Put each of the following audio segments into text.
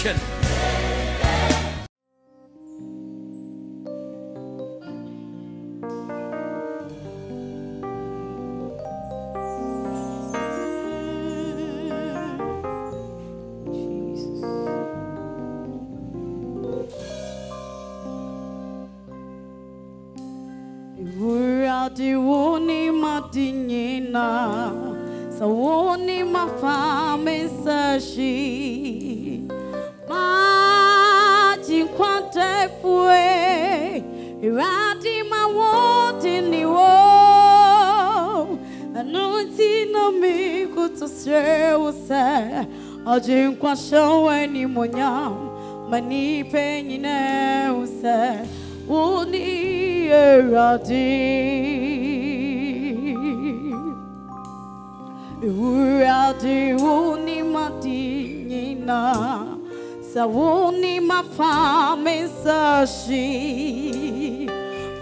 salvation. Wuni madinina sawuni mafame sashi ma jinkwante fue irati mawoti niwo anunti no mi kutusre usa ajinkwa showe ni monyam mani penyine usa uni Uradi uni madinina sawuni mafame sashi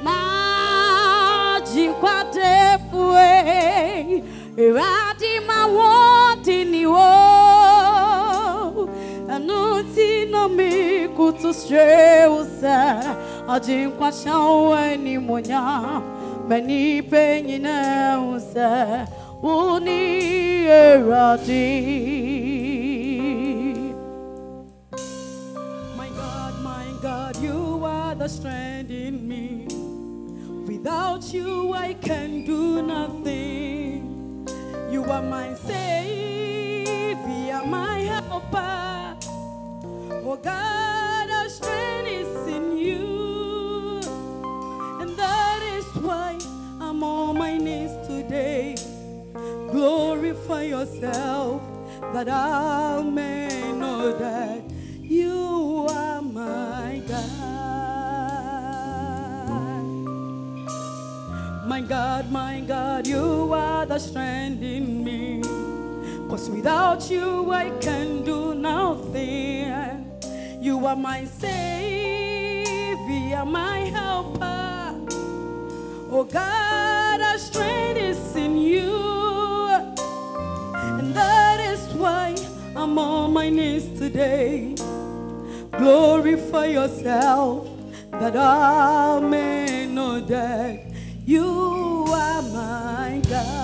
majinkwa defue uradi mawoti niwo anuti no mi kutusre usa ajinkwa shawe ni monya mani penyina usa uni eradi. My God, you are the strength in me. Without you I can do nothing. You are my savior, my helper. Oh God, our strength is in you, and that is why I'm on my knees today. Glorify yourself, that I may know that you are my God. My God, you are the strength in me. 'Cause without you I can do nothing. You are my savior, my helper. Oh God, our strength is in you, and that is why I'm on my knees today. Glorify yourself, that I may know that you are my God.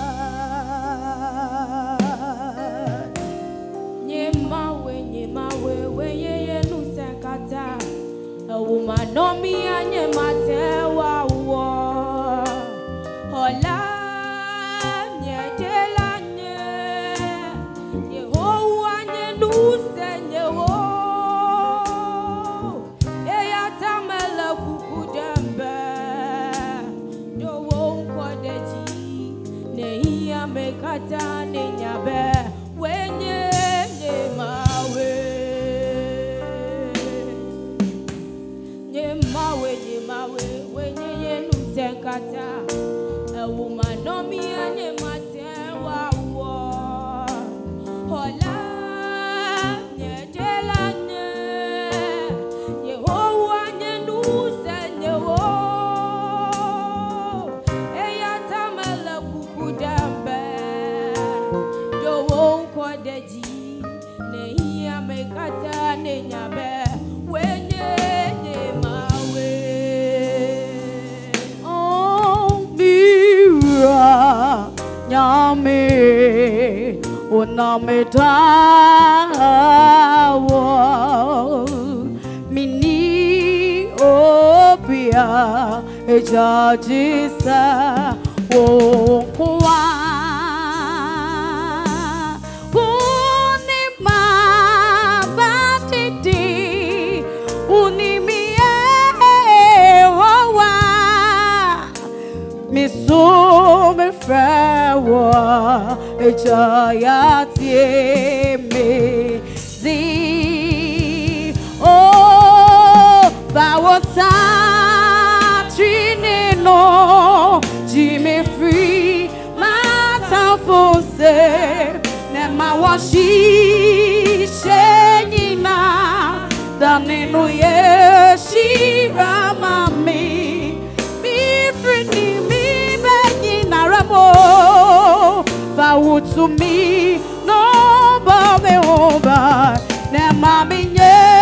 Nyemawe, weye nusekata. A woman no me anye matewa wo. Hola. A woman no me anye matewa wo. Hola nye jelanye Yehowa nye nuse nye wo. Eya tamala kukudambe do wo kodeji ne hiya mekata ne nyabe wenye nye mawe. Nyame unametawo mini opia ejajisa wokwa unima batiti unimie wawa misume frewa ejayati mezi oh bawosa trinino Jimmy free mata fose nema washi shenina danenu yeshira mami mi free mi benyina ramo to me no bame over na mami nye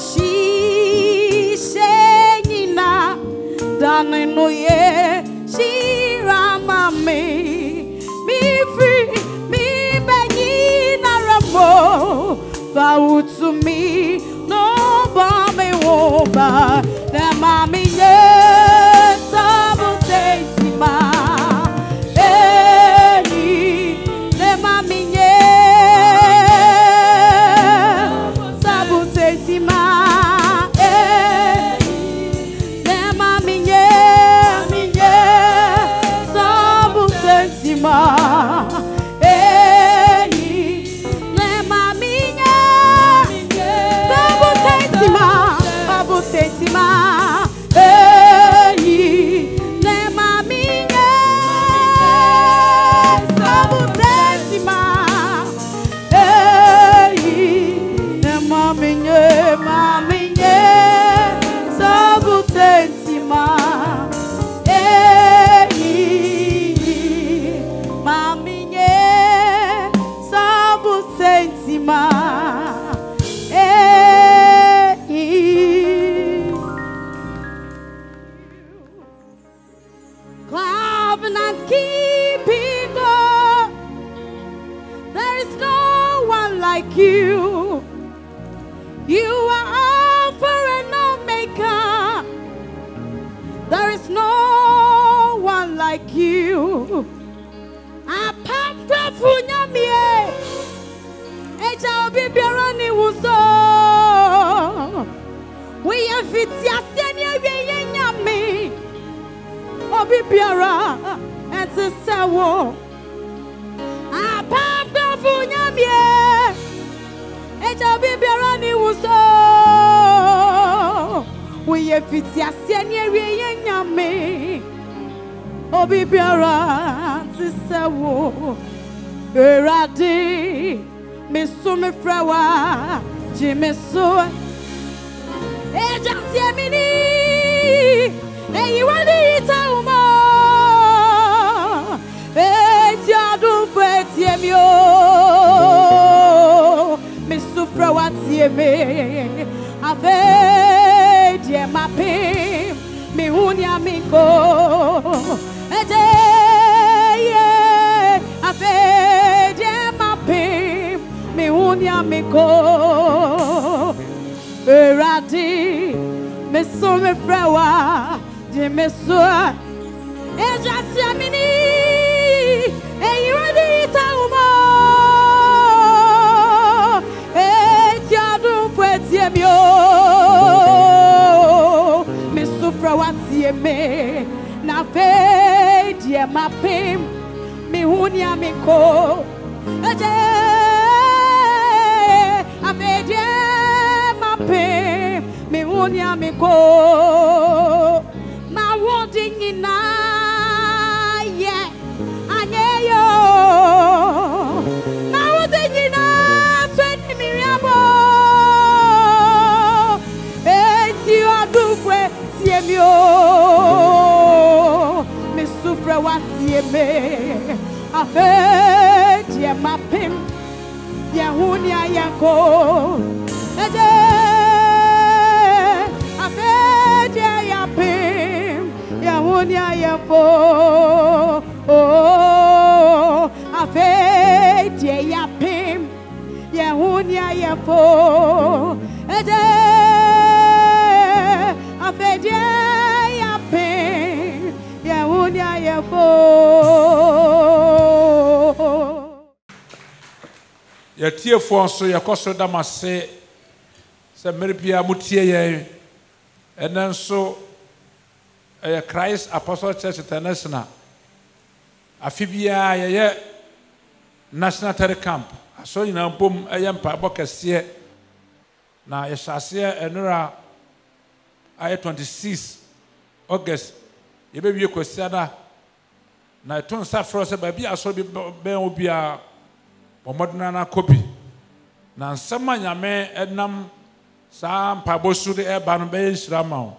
she nina dane no ye she ramame me free me beni na ramo fa to me no ba me wo ba na mami ye sabotetima Yatie for so yakoso damase se meribia mutie ye enenso Christ Apostle Church International afibia ye national terror camp aso nyina bom mpa bokese na yesase enura ay 26 August yebewie kwesiada na ton safro se ba bia so bi ben obia Omoduna na kopi na nsema nyame enam sa mpabosu de eba no be nshirama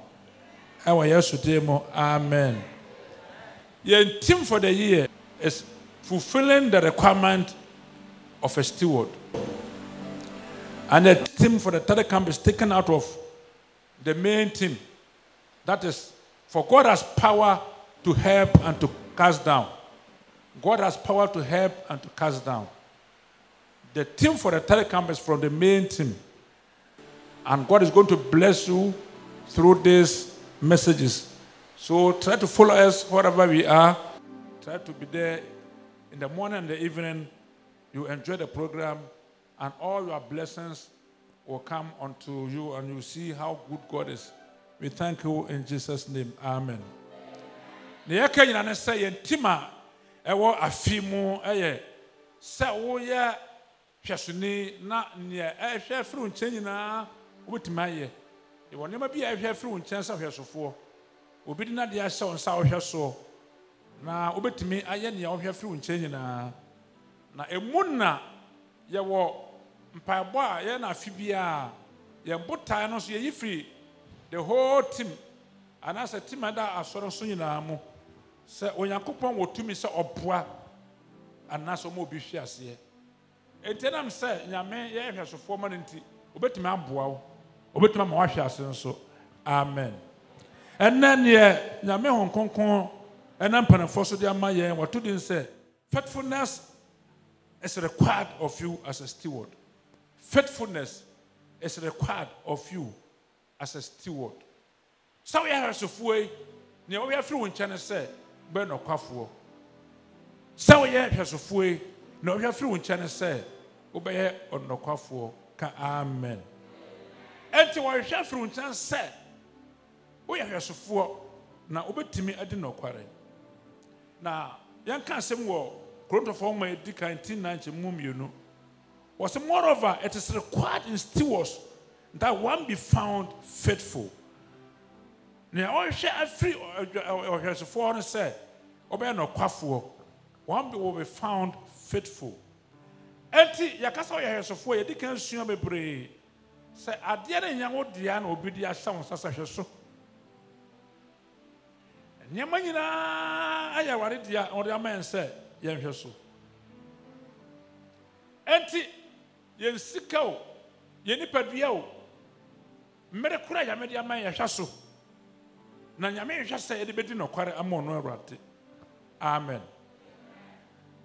e wa Yesu demo amen. Your team for the year is fulfilling the requirement of a steward. And the team for the third camp is taken out of the main team. That is, for God has power to help and to cast down. God has power to help and to cast down. The team for the third camp is from the main team. And God is going to bless you through these messages. So try to follow us wherever we are. Try to be there in the morning and the evening. You enjoy the program, and all your blessings will come unto you, and you see how good God is. We thank you in Jesus' name. Amen. Neyaka nyina ne say yentima ewo afimu eye se wo ye hwesoni na ne ehwe fru nche nyina obetima ye e wonema bi ehwe fru nche sa hwesofo obi di na de ahye on sa hweso na obetimi aye ne ohwe fru nche nyina na emunna ye wo mpaebo a ye na afibia ye botai no so ye yifri the whole team and as a team that asoro so nyina mo se onyankopon wotumi se oboa anaso mo obi hwe ase entenam se nyame ye hwesofo ma nti obetumi aboa wo obetumi ma wahwe ase nso amen enen ye nyame honkonkon enam panafo so de ama ye wato din se faithfulness is required of you as a steward. Faithfulness is required of you as a steward. So we have to fue ne we have free nchane say be no kwafo. So we have to fue ne we have free nchane say obeye onokwafo ka amen. Enti we have free nchane say we have to fue na obetimi adi nokware. Na yanka asem wo Korinto 4:19 was moreover it is required in stewards that one be found faithful. Now all share free or for say obey no kwafo one will be found faithful. Enti yakasa ya hesofo ye dikan sua bebre say ade na nyanwo dia na obidi ahya won sasa hweso nyama nyina aya ware dia ode amen say yen hweso enti yen sikao yen nipadua o mere kura ya me dia amen ya hweso na nyame hwese ye de bedi no kware amon no awrate amen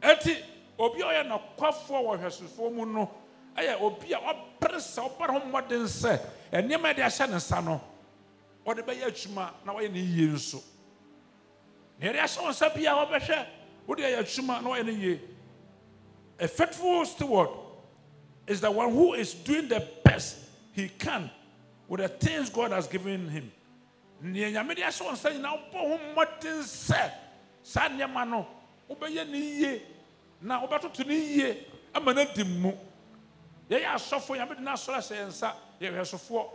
enti obi oya na kwafo wo hwesofo mu no aya obi a opresa obara ho moden se enema de ahya ne nsa no ode be ya atuma na wo ye ne yie nso ne re ahya onsa bia wo behwe wo de ya atuma na wo ye ne yie. A faithful steward is the one who is doing the best he can with the things God has given him. Ne nyame de ahya onsa na wo ho moden se sa nyama no wo be ye ne yie na obatoto ne yie amana dimmu ye ya sofo ya me na sora se nsa ye hwesofo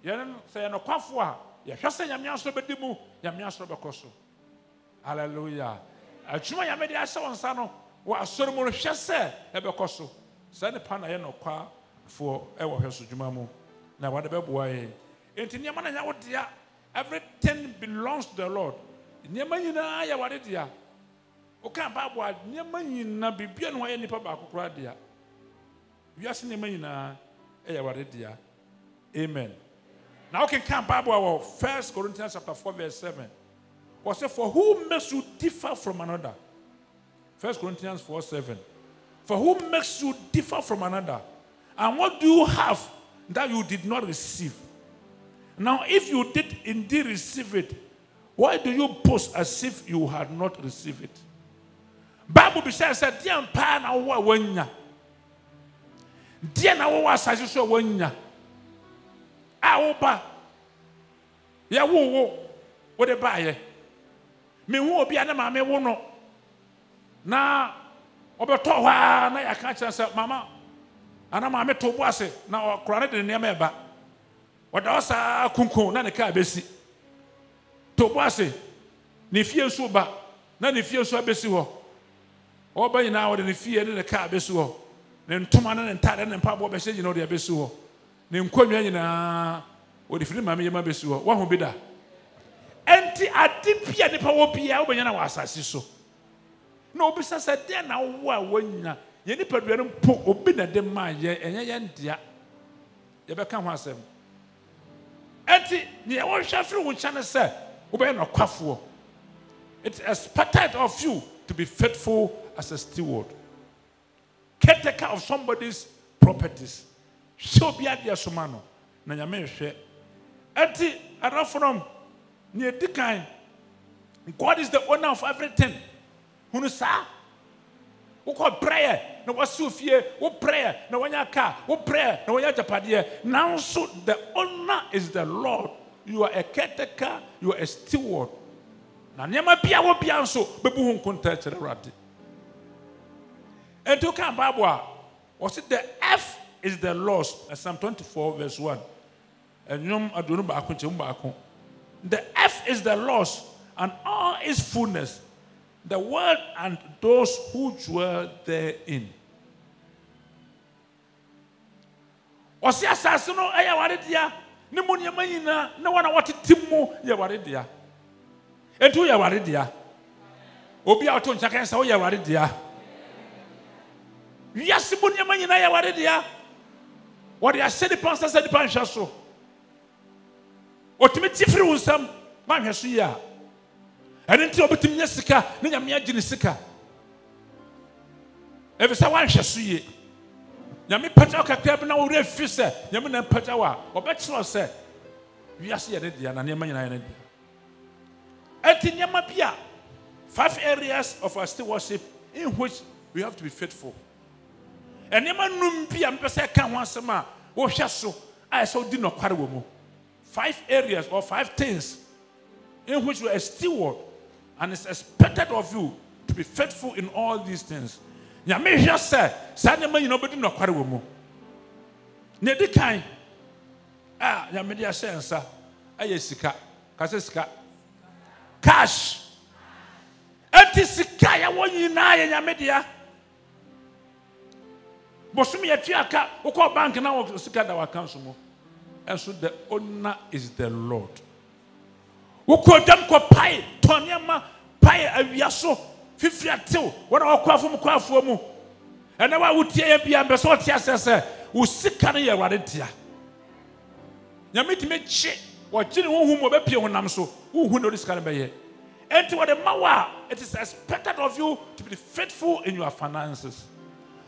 ye se no kwafo a ye hwese nyame aso bedimu nyame aso bekoso hallelujah atuma ya me de asa wonsa no wa asoro mu hwese e bekoso se ne pa na ye no kwafo e wo hweso djuma mu na wade beboa ye enti nyama na nya wo dia everything belongs to the Lord nyama nyina ya wade dia o kan Bible nyama nyina bibia no wa nipa ba kokora dia wiase nyama nyina ya wade dia amen. Now can come Bible 1 Corinthians chapter 4 verse 7 was say for who makes you differ from another. 1 Corinthians 4:7 for who makes you differ from another, and what do you have that you did not receive? Now if you did indeed receive it, why do you boast as if you had not received it? Bible says that dear pa na wo wanya dear na wo asase so wanya awoba ya wo de baaye me hu obi ana ma me wo no na obeto hwa na ya ka kire mama ana ma me to bo ase na okura ne de ne ma eba oda osa kunkun na ne ka besi to bo ase ne fie nso ba na ne fie nso abesi ho oba nyina wo de ne fie ne ka abesi ho ne ntoma ne ntade ne mpa bo be hye nyina wo de abesi ho ne nkonwa nyina wo de firi ma me yema besi ho wo ho bi da enti adipia ne pa wo bia wo benya na wasase so na obi sasa de na wo a wonya ye ni padua no po obi na de ma ye enye ye ndia yɛbɛka ho asɛm enti ne yɛwɔhwɛ firi wo nkyɛn sɛ wobɛyɛ nokwafoɔ. It's expected of you to be faithful as a steward, caretaker of somebody's properties. Show be at your sumano na nyame hwɛ enti adɔfonom ne edikan God is the owner of everything. Hunu saa wokɔ prayer na wasiw fie wo prayer na wanya car wo prayer na wanya japadeɛ nanso the owner is the Lord. You are a caretaker, you are a steward. Na nneɛma bia wo bia nso bebu ho nkonta kyerɛ Awurade. And to come Bible was it the F is the Lord's. Psalm 24 verse 1. And the F is the Lord's and all its fullness, the world and those who dwell therein. Osi asase no ɛyɛ ware dia ne mu nneɛma nyinaa na wana wɔte timu yɛ ware dia. Etu yɛ ware dia. Obi a ɔto nkyaka nsa wo yɛ ware dia. Wiase mu nneɛma nyinaa yɛ ware dia. Wɔde ahyɛ nipa nsa sɛ nipa nhwɛ so. Otumi tifiri wo nsam ma nhwɛ so yi a. Ɛne nti obetumi nya sika ne nyame agye ne sika. Efisɛ wanhwɛ so yi. Nyame pagya kakra bi na wo refi sɛ nyame na pagya wa ɔbɛkyerɛ sɛ wiase yɛ ne dia na nneɛma nyinaa yɛ ne dia. Enti nneɛma bi a 5 areas of our stewardship in which we have to be faithful. And nneɛma num bi a mpɛ sɛ ka ho asɛm a wohwɛ so a ɛsɛ odi nokware wɔ mu. 5 areas or 5 things in which you are a steward and it's expected of you to be faithful in all these things. Nyame hwɛ sɛ saa nneɛma nyinaa obɛdi nokware wɔ mu. Ne di kan a nyame de ahyɛ nsa ayɛ sika. Ka sɛ sika. Cash. Enti sika yɛwɔ nyinaa yɛ nyame dea. Bosom yɛtua aka wokɔ bank na wɔ sika da w'account so mu. And so the owner is the Lord. Wokɔ dam kɔ pae tɔnneɛma pae awia so fifiri atew wɔna wɔkɔafo mu kɔafoɔ mu. Ɛnɛ wa wotie yɛ bia mbɛ sɛ ɔte asɛ sɛ wo sika no yɛ Awurade dea. Nyame tumi kye wɔgye ne honhom wɔbɛpie honam so wohu na ɔde sika no bɛyɛ. Enti wɔde ma wo a it is expected of you to be faithful in your finances.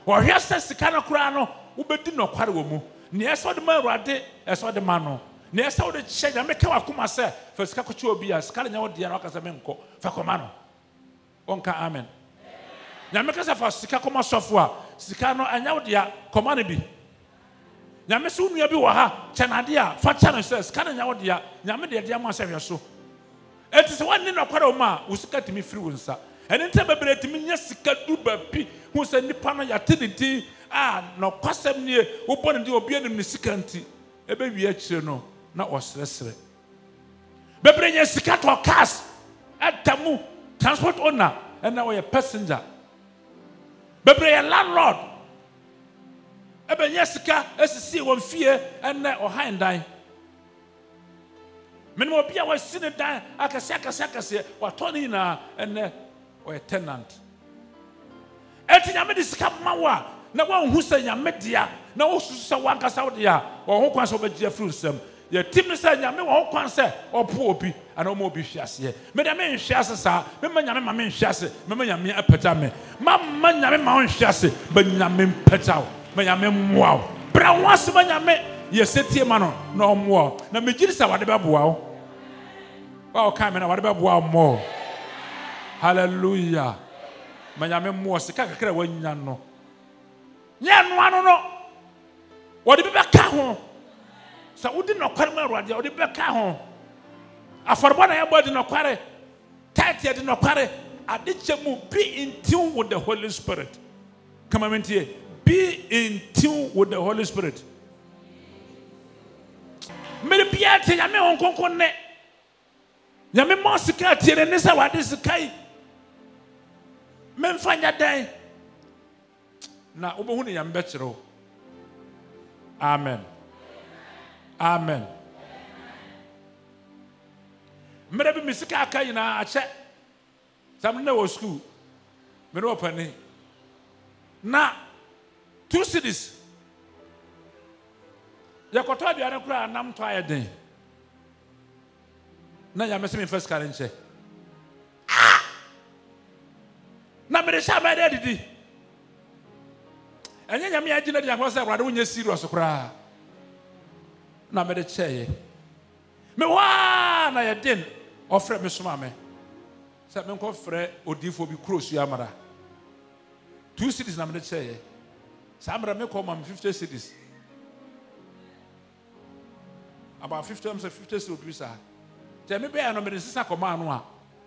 Wɔhwɛ sɛ sika no koraa no wobɛdi nokware wɔ mu. Nea ɛsɛ ɔde ma Awurade ɛsɛ ɔde ma no. Nea ɛsɛ ɔde kyɛ nyame ka wakoma sɛ fa sika kɔkyɛ obi a sika no nyɛ wo deɛ na ɔka sɛ menkɔ fa kɔma no. Ɔnka amen. Nyame ka sɛ fa sika kɔma sɔfo a sika no ɛnyɛ wo deɛ kɔma no bi. Nyame sɛ wo nua bi wɔ ha kyɛ nade a fa kyɛ no sɛ sika no nyɛ wo deɛ nyame deɛ deɛ mo asɛ hwɛ so. Enti sɛ wɔnni nokware wɔ mu a wo sika tumi firi wo nsa. Ɛne nta bebree tumi nya sika du baabi hu sɛ nipa no yɛate ne din a nokwasɛm nie wobɔ ne din obi anim ne sika nti ɛbɛwie akyire no na ɔsrɛsrɛ. Bebree nya sika tɔ cars ɛtamu transport owner ɛna ɔyɛ passenger. Bebree yɛ landlord ɛbɛnya sika ɛsisi wɔn fie ɛnɛ ɔhan dan. Menim obi a wɔsi ne dan akɛseɛ watɔ ne nyinaa ɛnɛ ɔyɛ tenant. Eti nyame de sika ma wo a na wɔnhu sɛ nyame dea na wosusu sɛ wankasa wo dea ɔho kwan sɛ ɔbɛgye afiri nsɛm. Yɛtim ne sɛ nyame wɔ ho kwan sɛ ɔpo obi ana ɔma obi hwe aseɛ. Mede me nhwe ase saa mema nyame ma me nhwe ase mema nyame apagya me mama nyame ma wo nhwe ase ba nyame mpagya wo ma nyame mmoa wo bra wo ase ma nyame yɛsɛtie ma no na ɔmmoa wo na megyiri sɛ wade bɛboa wo wa ɔka me na wade bɛboa wo mmɔ. Hallelujah. Manyame mmoa sika kakra wanya no nyɛ noa no no wɔde bɛka ho sɛ wodi nokware ma Awurade wɔde bɛka ho afɔrebɔ na yɛbɔ de nokware tithe de nokware ade kyɛ mu be in tune with the Holy Spirit. Come on mentie be in tune with the Holy Spirit. Mere bia te nyame ho nkonko ne nyame mo sika tie ne sɛ wade sika yi memfanya dan na obohu ne nyame bɛkyerɛ wo. Amen. Amen. Mere bi misika aka nyina akyɛ sam na wɔ school me no opani na 2 cities Yakoto aduane kura nam to ayeden. Na ya mese me first car nche. Na me de sha me de didi. Anya nyame agina de yakwa se awrade wonye serious kura. Na me de cheye. Me wa na ye den ofre me soma me. Se me nko frɛ odifo bi cross you amara. 2 cities na me de cheye. Samra me call mam 50 cities. About 50 cities will be sir. Tell me be no me de sisa koma no a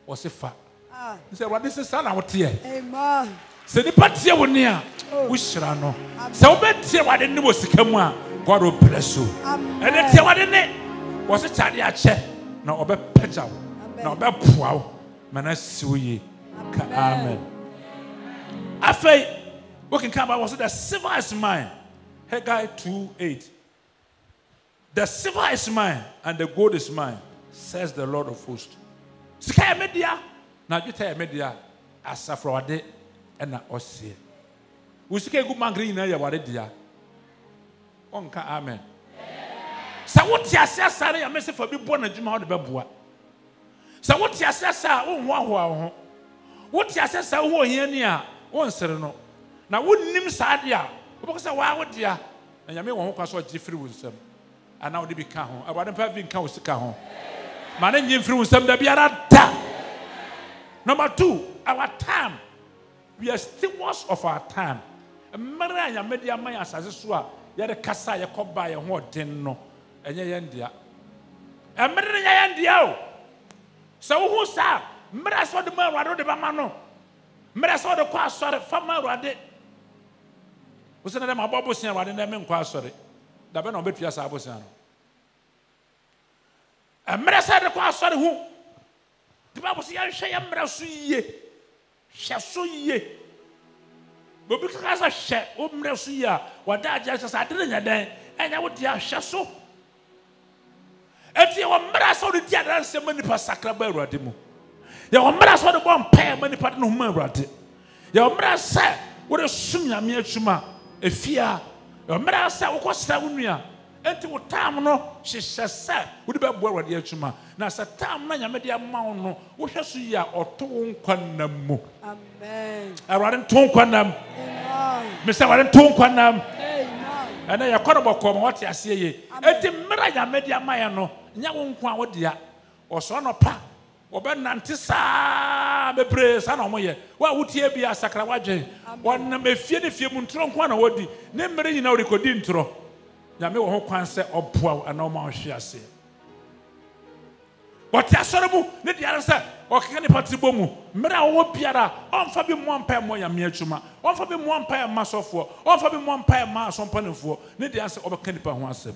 o se fa. Say what this is na wote e. Amen. Se ni patie woni a wo hira no. Se wo betie wade ni wo sika mu a God will bless you. And the tie wade ni wo se chade a che na obe pagya wo. Na obe poa wo. Mana siwe ka amen. Afei we can come about was the silver is mine. Haggai 2:8. The silver is mine and the gold is mine, says the Lord of hosts. Sika media na juta media asafrode na osie. We sika gu mangri na ya wade dia. Onka amen. Sa woti asesa na ya mese fa bi bo na djuma wo de beboa. Sa woti asesa wo ho ahoa ho. Woti asesa wo hiani a won sere no. Na wonnim saade a obokasa wa wo dia na nyame wo ho kwaso gifiri wo nsam. Ana wo de bi ka ho. Abade pa bi nka wo sika ho. Ma na nyimfiri wo nsam da biara da. Number 2, our time. We are stewards of our time. Mara ya media man asase so a ye de kasa ye koba ye ho den no enye ye ndia. Emere nya ye ndia o. Se wo hu sa, mara so de ma wado de ba ma no. Mara so de kwa asore fa ma wade. Wo se na dem abobo sia wade na me nkwa asore. Da be na obetua sa abosia no. Emere so de kwa asore hu. The Bible says, "I shall emra so ye, shall so ye." But because I shall emra so ye, what that just I didn't know, and I would dia shall so. And you emra so the dia dance many pa sakra ba urade mu. You emra so the bomb pay many part no man urade. You emra say what a sum nyame atuma efia. You emra say wo kwasra wonua. Enti wo time no hyehyese wo de bebo awade atuma na sa time na nyame de amawo no wo hweso yi a oto wo nkwanam mu Amen. Awade to nkwanam Amen. Me say awade to nkwanam Amen. ana ya kono boko ma wote ase ye enti mmera nyame de amaye no nya wo nkwa wo de a oso no pa wo be nante sa bebre sa na omoye wa wotie bia sakra wadwen wonnam efie ne fie mu ntro nkwa na wodi ne mmere nyina wo rekodi ntro nyame wo ho kwan se oboa ana o ma hwe ase but asore mu ne dia se o keke ne patibo mu mra wo biara onfa bi mo ampa mo nyame atuma onfa bi mo ampa ma sofo onfa bi mo ampa ma asompanefo ne dia se obeka nipa ho asem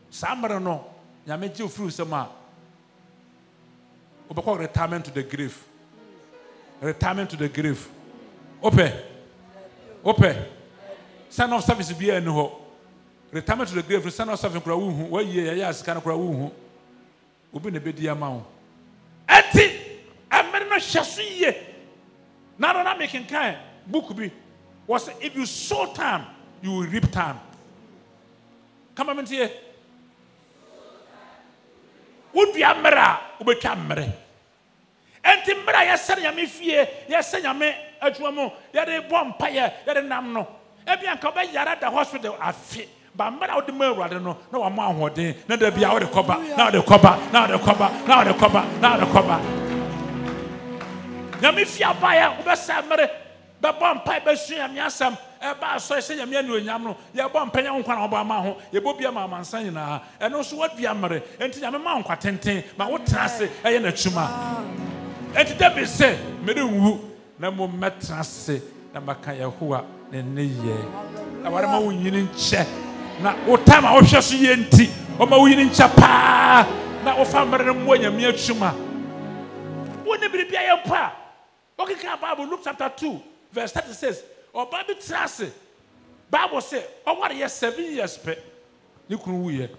samre no nyame ji ofuru se ma obekọ retirement to the grave ope son of service bi enu ho retirement to the grave son of service kura wuhu wa yie ya asika kura wuhu obi ne bedi ama wo enti amere no hyesuye na making kind book bi was if you sow time you will reap time come on here would be amera obetwa mere enti mera ya sere nyame fie ya sere nyame adwuma mu ya de bompa ya de nam no ebia nka ba yara da hospital afi ba mera wode ma awurade no na wa ma ahoden na da bia wode koba na wode koba nyame fie abaya obesa mere ba bompa ba su nyame asam e ba so se nyame anu onyam no ye bompa nya nkwa na oba ma ho ye bobia ma mansan nyina eno so wadua mere enti nyame ma nkwa tenten ma wo trase eye na twuma enti David say mere nwu na mo metrase na maka Yehowa ne ne ye na ware ma wo nyini nche na wo time a wo hwe so ye enti o ma wo nyini nche pa na wo fa mere mo nyame atwuma wo ne bibia ye pa okay ka Bible Luke chapter 2 verse 30 says o Bible trase Bible say o ware ye 7 years pe ni kunu wuye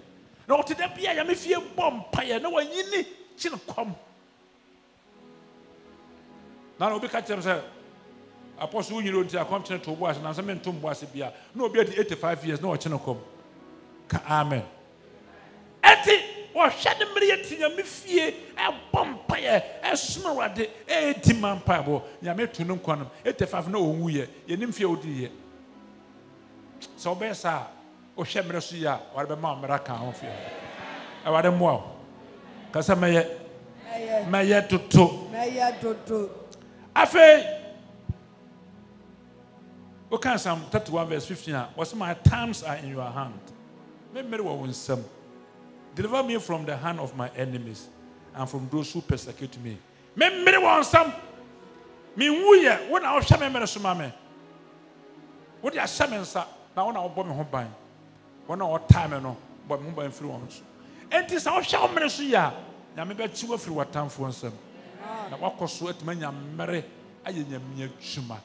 na o te da bia ya me fie bom pa ye na wo nyini chin kom na obi ka kyerem say apostle nyiro nti akom kyene to boas na se mentom boas bia na obi adi 85 years na o kyene kom Amen. Eti o hwede mmere yeti nyame fie e bompa ye e smorade e di mampa bo nyame tunu nkwanum etefaf na onwu ye yenim fie odi ye so be sa o hwe mmere so ya ware be ma mmere ka ho fie e ware mo kasa meye toto afi o kan Psalm 31 verse 15 was my times are in your hand me mmere wo nsam. Deliver me from the hand of my enemies and from those who persecute me. Me mmere won sam. Me wuye wona wo hwe me mmere so ma me. Wo dia hye me nsa na wona wo bɔ me ho ban. Wona wo time no bɔ me ho ban firi won so. Enti sa wo hwe wo mmere so ya, nya me be chi wo firi watamfo nsam. Na wakoso atuma nya mmere aye nya mia twuma.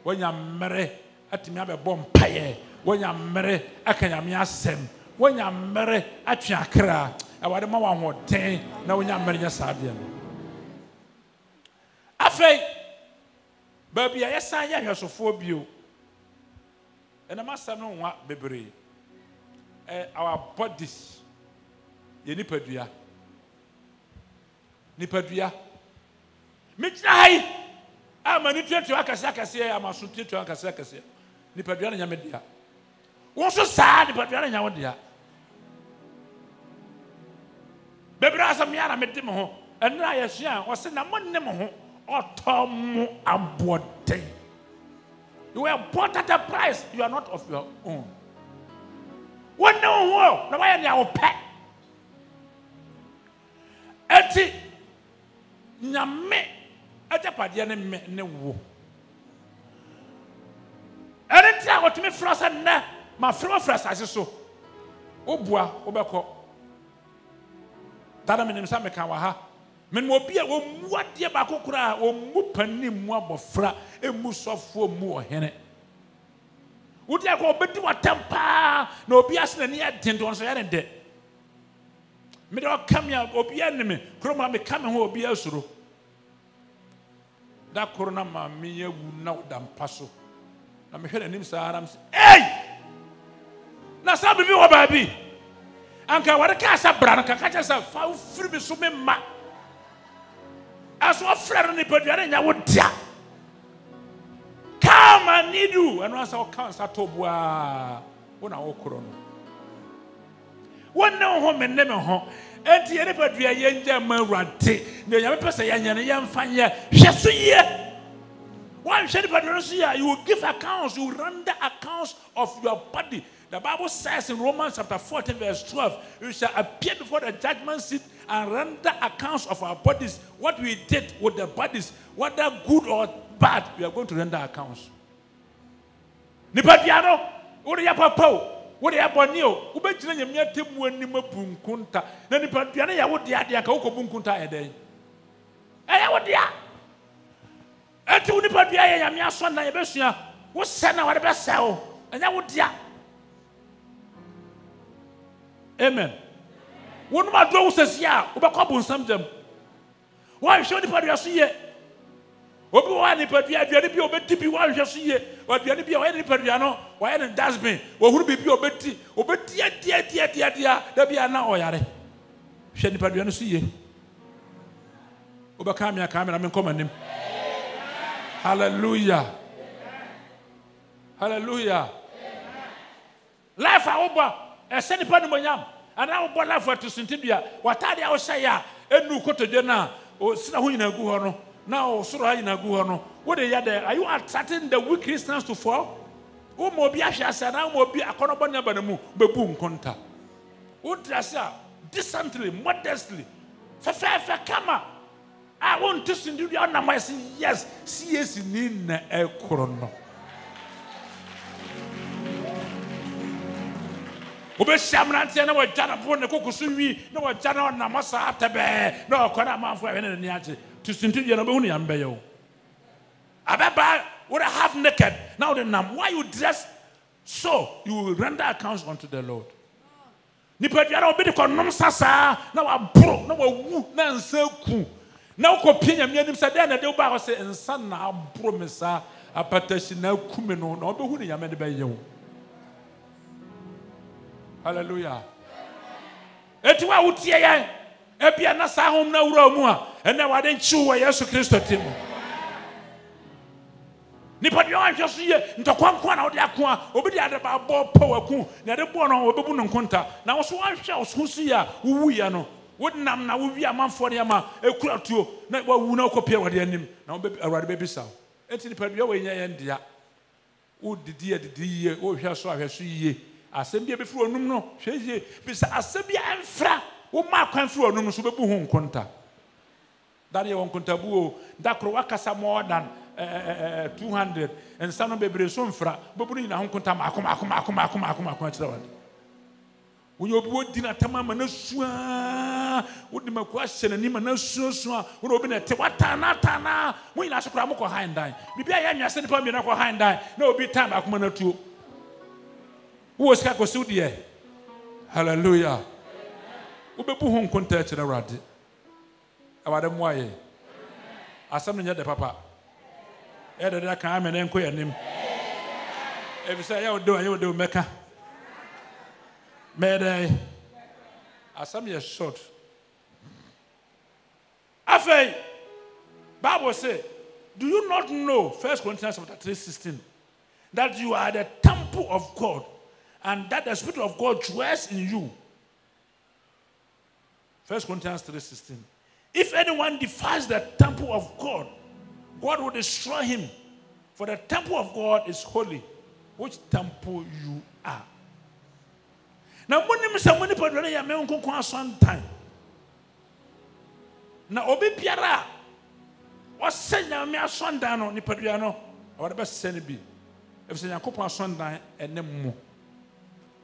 Wo nya mmere atumi abɛbɔ mpaye. Wo nya mmere aka nya mia asɛm. Wonya mmere atwa akra awade ma wahoden na wonya mmere nya saade no afei baby ya yesan ya hwesofo bio ena masam no nwa bebre our bodies ye nipadua mitna hai amani tuatu akase amaso tuatu akase nipadua na nyame dia wo so saa nipadua na nyawo dia Bebra asamiana mede me ho enra yesua wo se na monne me ho otomo aboden. You were bought at a price, you are not of your own. One no na why na wo pe eti nyame ajapade ne me ne wo erenti a wotumi frasa na ma frasa so obua obekọ Tada menim sa meka wa ha men obi a wo muade ba kokora wo mu panim mu abofra emu sofo mu ohene wodi akọ obedi watampa na obi asena ne yɛden don so yɛ ne de me de okam ya obi aneme kroma me kam ho obi asuro da korona ma me yawu na wodampa so na me hwɛ nanim sa aram se na sa bibi wo baabi anka ware ka sa bra no ka ka sa fa firi bi so me ma aso afra no ni padua nya wo dia come and need you and once I can sa to bua wona wo koro no wona ho me ne me ho enti ene padua ye nja ma wrante ne nya me pese ye nya ne ye mfa ye hwe so ye one shady padua so ye you will give accounts, you will render accounts of your body. The Bible says in Romans chapter 14 verse 12, we shall appear before the judgment seat and render accounts of our bodies, what we did with the bodies, whether good or bad, we are going to render accounts. Nipadiano, uri ya papa, uri ya bonio, ubejina nyamia temu anima bunkunta, na nipadiano ya wudi ya ka uko bunkunta ede. Ya wudi ya. Eti nipadiano ya nyamia sona ya besuya, wosena wade besao, ya wudi ya. Amen. Wonu ma do wosesia obekọ bonsam jam. Wa hwe ni padua so ye. Obi wa ni padua aduane bi obeti bi wa hwe so ye. Aduane bi wa ni padua no wa ye ni dustbin. Wo huru bi obeti dia da bia na oyare. Hwe ni padua no so ye. Obeka mi aka mi na me nkomanim. Hallelujah. Hallelujah. Life a oba send the panimonyam and I will bɔ life to sintidua watade a wo hyɛ ya enu kotodwe na o sina ho nyina gu hɔ no na o soro ha nyina gu hɔ no what dey there? Are you attracting the weak Christians to fall? O mo bi ahwe asa na mo bi akonobɔ ne ba na mu bebu nkonta o dress decently, modestly fe kama I want to sintidua na my yes CS ni na ekoro no Obe shamranti na wajana po ne kokusuwi na wajana na masa atebe na okona amanfo ene ne niache tusintu na be hunu yambe yo abeba would half naked now the nam why you dress so you will render accounts unto the Lord nipadua obi de konom sasa na wabro na wawu na nsaku na ukopia nyame anim sa de na de uba ho se nsa na abro mesa apatashi na kume no na obe hunu yame de be yo Hallelujah. Eti wa utie yan. Ebia na sa hom na wura mu a. Ene wade nchi wo Yesu Kristo tim. Nipa de wan hwe so ye ntokwankwa na wode akoa obi de ade ba bo pawaku na de bo no obebu no nkonta na wo so wan hwe so so ya wuwu ya no wodnam na wo wi amanfo ne ma ekura tuo na wawu na kopia wade anim na wo be awade be bisa enti nipa de we nya ye ndia wo didi ye wo hwe so ahwe so ye asem bia be furu onum no hwe ye bisa asem bia emfra wo ma kwan furu onum so bebu hu nkonta dare won nkonta buo dakro wakasa more than 200 and some bebre so mfra bobuni na honkonta akoma chira wade wo obi wodi na tamama na sua wodi maku ahye na nima na sua wo obi na te watana mo ina so kra mo ko hand dan bibia ya nwase ne pa mi na ko hand dan na obi time akoma na tuo wo sika ko sudie hallelujah wo bebu honkonta chira wade awade mo aye asam nya de papa Eda ka amene nko yanim. Ebisa ya odo meka. Mede asam ye short. Afei Bible say, do you not know 1 Corinthians chapter 3:16 that you are the temple of God and that the Spirit of God dwells in you? 1 Corinthians 3:16. If anyone defies the temple of God, God will destroy him, for the temple of God is holy, which temple you are. Now, when you say, when you put your name on sometime, now obi piara, what say you me a sundown on Nipaduano, or the best send be. If say Yankopa sundown and then more.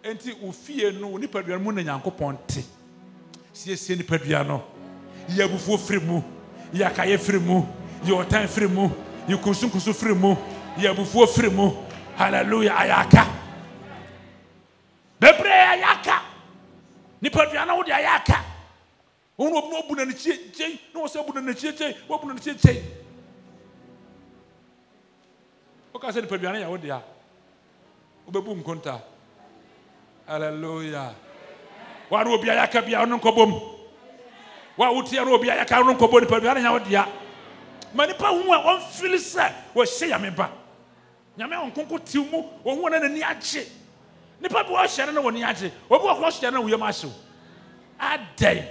Enti ufie no Nipaduano mun and Yankopon tea. See Nipaduano, Yabufu free mu, Yakaye free mu. Your time free mu, you kusu free mu, you before free mu. Hallelujah, ayaka. Bebre ayaka. Nipaduana wo de ayaka. Ono no bu na ne chie, no se bu na ne chie, wo bu na ne chie. O ka se nipaduana ya wo de a. Wo bebu nkonta. Hallelujah. Wa ro bi ayaka bia ono nkobom. Wa wuti ro bi ayaka ono nkobom nipaduana ya wo de a. Manipa hu a on feel say wo hye ya meba nyame on konko timu wo hu na nani agye nipa bi wo hye na woni agye obi wo hye na wo yam ahye adai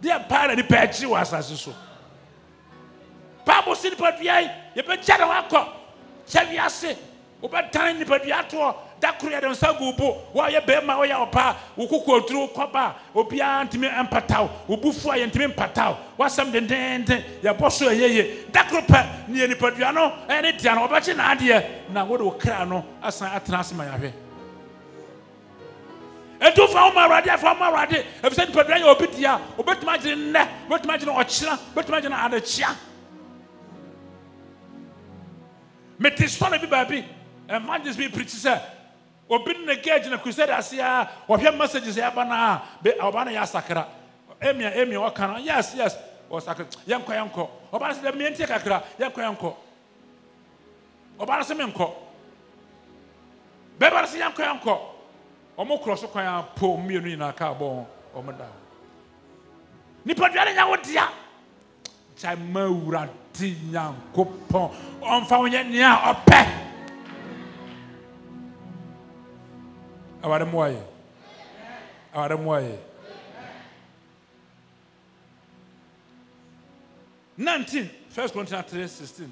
dia para ni pa agye wo asase so Bible say nipa duai ye be gya na wakọ chawi ase wo be tan nipa duai to da kro ya dem sagubo wo ye be ma wo ya opa wo kokotru koba obi antimi empataw wo bufu aye ntimi empataw wasam dendende ya boso yeye da kro pa ni nipa duai no ene dia no obachi na ade na wo do kra no asan atena asema ya hwe edu fa ma rade e fi nipa duai obi dia obetima gire nne obetima gire ochira obetima gire adachia metistone bi baby evangelist be preach say obi na gauge na crusade asia wo hwe messages ya bana be obana ya sakra emia o kan yes o sakra yanko obana se me ntie kakra yanko obana se me nko be bara se yanko omo cross kwan po mienu na ka bon omo da nipa duane nya wo dia chai mawura ti yankopon onfa wonye nia ope aware moye 19 1 Corinthians 3:16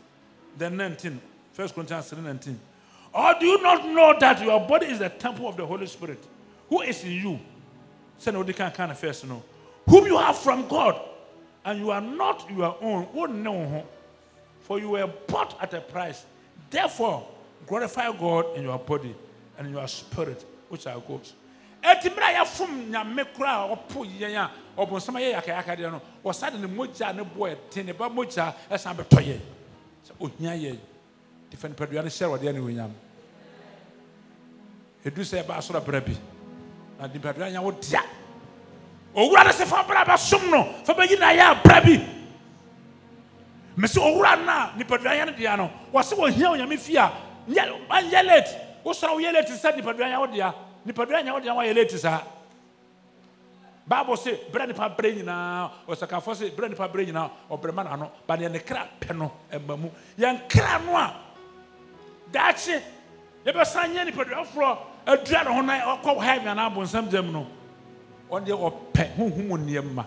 then 19 1 Corinthians 3:19 or do you not know that your body is the temple of the Holy Spirit who is in you send what they can kind of first know whom you have from God and you are not your own for you were bought at a price therefore glorify God in your body and in your spirit which are goes. Etimra ya fum nyame kura opo yen obonsama ye yakayaka de no wasade ne moja ne boy tene ba moja esan betoye se ohia ye defend pedua ne share wode ne wonyam edu se ba so brabi na di pedua nya wo dia owura ne se fa bra ba som no fa ba yina ya brabi me se owura na ni pedua nya ne dia no wase wo hia onyame fia yelet wo so wo yelet se ni pedua nya wo dia nipadua nya wo de wa late sa Bible say bread nipa bre nyina osakafo say bread nipa bre nyina obrema na no ba ne kra pe no emamu yan kra no a daache ye be sanye nipadua fro adua no ho na okọ heaven na abonsam jam no on de opɛ honhom niema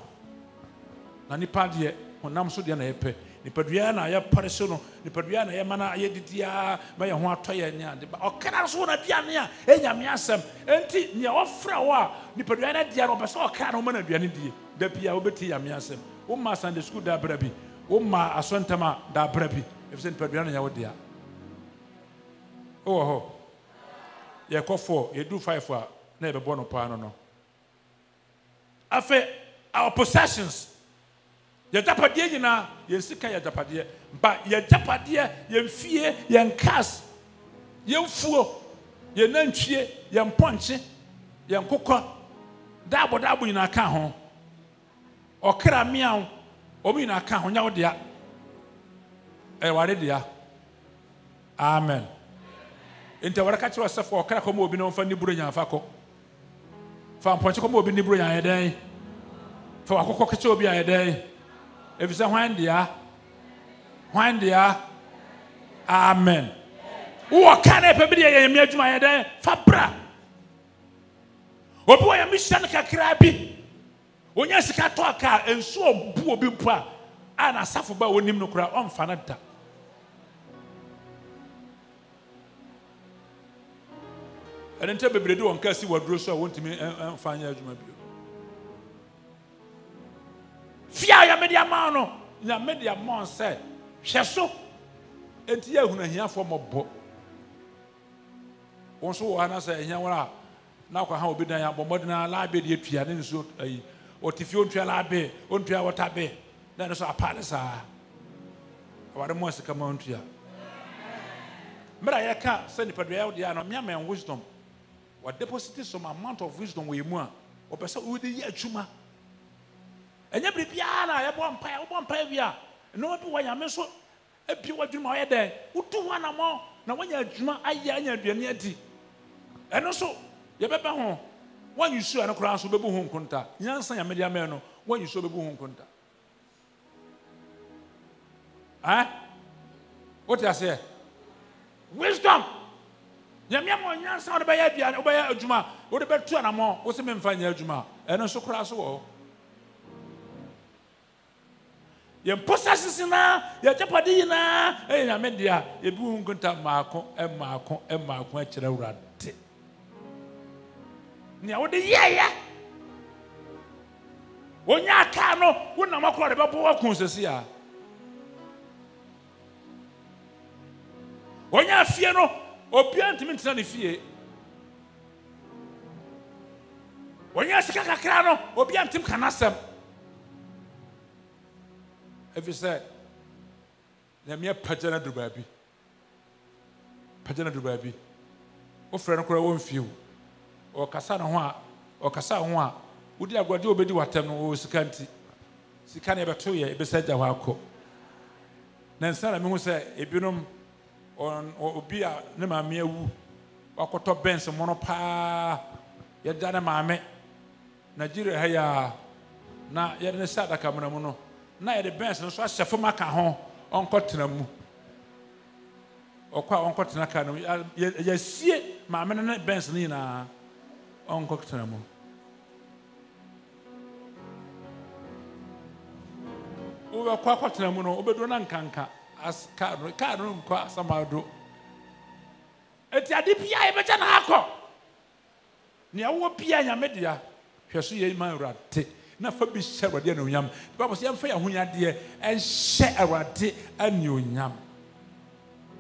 na nipa de honam so de na yɛpɛ nipadua na yɛ pare so no nipadua na yɛ mana yɛ didia ma yɛ ho atɔ yɛ nya de ɔkra so na duane a enyame asɛm enti ne ɔfra wo a nipadua na dia no bɛsɛ ɔkra no ma na duane die da bia wobɛti yame asɛm wo ma Sunday school da bra bi wo ma asontama da bra bi efisɛ nipadua na yɛ wo dia ho yɛ kɔ 4 yɛ do 5 a na yɛ bɛbɔ no pa no afe our possessions ya japadie nyina ye sika ya japadie ba ya japadie ye mfie ye nkas ye mfuo ye nantwie ye mponche ye nkokɔ dabo nyina ka ho okra miaw obi nyina ka ho nyawo dia ware dia amen ente wara ka kyerɛ sɛfo okra kɔ mo obi no mfa ni buro nya fa kɔ fa mponche kɔ mo obi ni buro nya yɛdan fa wakokɔ kyerɛ obi ayɛdan if you say when dia amen wo ka na pe bi de ye mi adwuma ye den fa bra obi wo ya mission kakra bi onya sika to aka ensu obu obi mpo a na safo ba wonim no kura on fa na da enente bebrede won ka si waduro so wontimi fa nya adwuma bi fia ya media ma no ya media ma say hweso enti ya hunu ahiafo mobbo won so wo ana say ehia wora na kwa ha obi dan ya bomodina la be de atua ne nso ayi otifi ontua la be ontua wota be na no so apale sa aware mo sika ma ontua mera ya ka say nipadua ya dia no miama wisdom what deposit some amount of wisdom we mu a opese wo de ya atuma enya bibia na ye bo mpa bia no bi wa nyame so ebi wadwuma ye den utu ho na mo na wanya adwuma aye anya aduane adi eno so ye beba ho wanyu su eno kura so bebu ho nkonta nyansa nyame dia me no wanyu so bebu ho nkonta what you say wisdom nyame mo nyansa o de be ya aduane o be ya adwuma o de betu na mo o se me mfa nya adwuma eno so kura so wo ye possesses na ye japadi na na media ye bi hu nkonta maako a kire wurade ni a wo de ye wonya aka no wona makoro de bebo wakun sesi a wonya fie no obi antimi ntina ne fie wonya sika kakra no obi antim kanasem if you say na me pagana do baby o frɛ no kora won fie o kasa no ho a o kasa ho a wodi agwade obedi watam no o sika nti sika na beto ye ebesagya ho akɔ na nsa na me hu sɛ ebinom obi a ne maame awu wakɔtɔ bens mono pa ye da na maame Nigeria ha ya na ye ne sa daka mona mu no na ye de bens no so ahyefo maka ho onkɔtena mu okwa onkɔtena ka no ye sie maame ne bens no nyina onkɔtena mu wo kwa kɔtena mu no obedo na nkanka as ka no nkɔ asamado eti ade bia ye beja na akɔ ne awo bia nyame dia hweso ye man urate na fa bi hyɛ awurade anuonyam Bible sɛ yɛmfa yɛn honyadeɛ ɛnhyɛ awurade anuonyam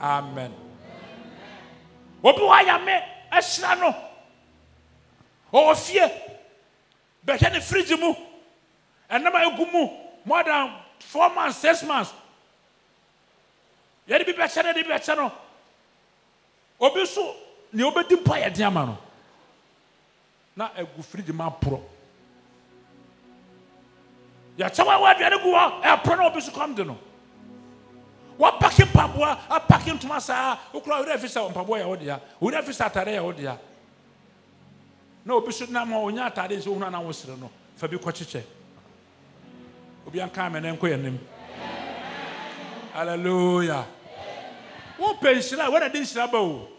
amen obi wa yame ɛhyira no ɔwɔ fie bɛhwɛ ne fridge mu ɛnam a egu mu more than 4 months 6 months yɛde bi bɛkyɛ no obi so ne obedi mpa yɛ de ama no na egu fridge ma pro ya chawa wa aduane gu hɔ ɛpro na obi so kom de no wa packing paboa a packing toma saa ukura ura fisa mpaboa ya wodia ura fisa atare ya wodia No, Bishop Namo, Yata is one and I was no. Fabi Quachiche. Obian Carmen and Quenim. Hallelujah. What pension? What I didn't sabo.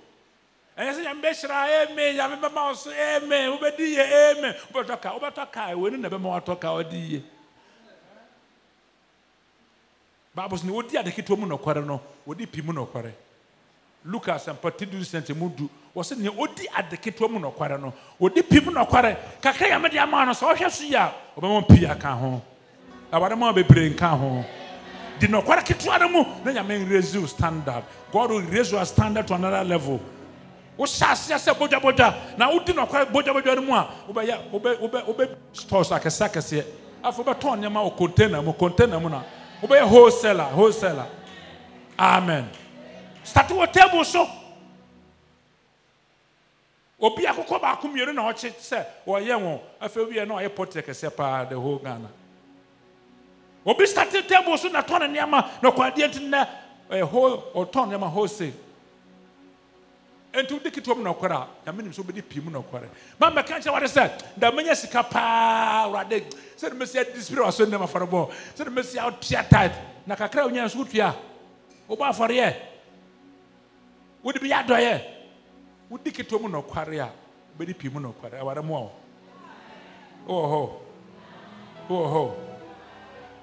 And I say, I'm best. Amen. I'm a mouse. Amen. Obedi. Amen. Obatoka. We never more talk our D. Babos ni odi adeke mu no kware no odi pi mu no kware Lucas and Patidu sent mudu was ni odi adeke mu no kware no odi pi mu no kware kakra ya me de ama no so hwe so ya obemon pi aka ho awade mo bebre nka ho di no kware ketua no mu na nyame raise you standard. God will raise your standard to another level. Wo shase se boja na odi no kware boja no mu a obe stores akese afo be ton nyama o container mu na Obe wholesaler. Amen. Start with table so. Obi akoko ba akumiere na oche se oye won afa wi na oye potek se pa the whole Ghana. Obi start table so na ton niama na kwade ntina whole or ton niama wholesale. Entu dikitom na kwara ya menim so be pi mu na kwara. Ma me kan che what say da menya sika pa rade se me say dispire aso ndema farabo se me say out tight na kakra onya so tua oba afore ye wodi bi adoye wodi kitom na kwara ya be pi mu na kwara aware mo oh.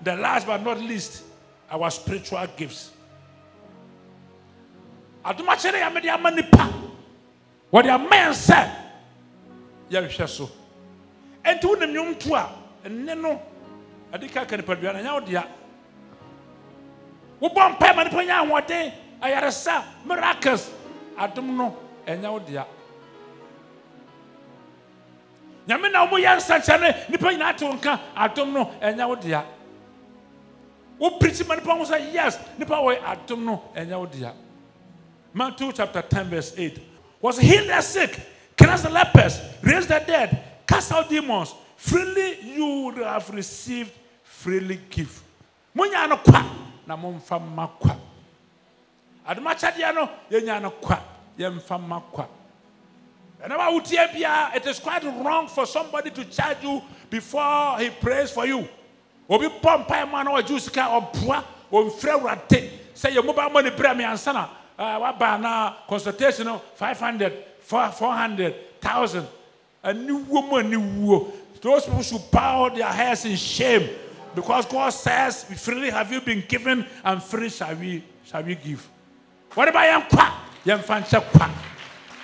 The last but not least, our spiritual gifts. Aduma chere ya me de amanipa. What your man said. Ya hwe so. Enti wonem nyom to a enne no adika kan padua na nya odia. Wo bom pa manipa nya ahoden ayaresa miracles adum no enya odia. Nyame na omo yansa chane nipa nyina to nka adum no enya odia. Wo preach manipa wo say yes nipa wo adum no enya odia. Matthew chapter 10 verse 8. Was healed the sick, cleanse the lepers, raise the dead, cast out demons. Freely you would have received, freely give. Munya no kwa na momfa makwa. Aduma chadia no yenya no kwa yemfa makwa. Whenever utie bia, it is quite wrong for somebody to charge you before he prays for you. Obi pompa man or juice ka obwa o mfre wrate say your mobile money bra me ansana. What now? Consultation 500, 400, 1,000. A new woman, new. Those people should bow their heads in shame, because God says, "Freely have you been given, and free shall we give." What about young kwa? Young fancha kwa.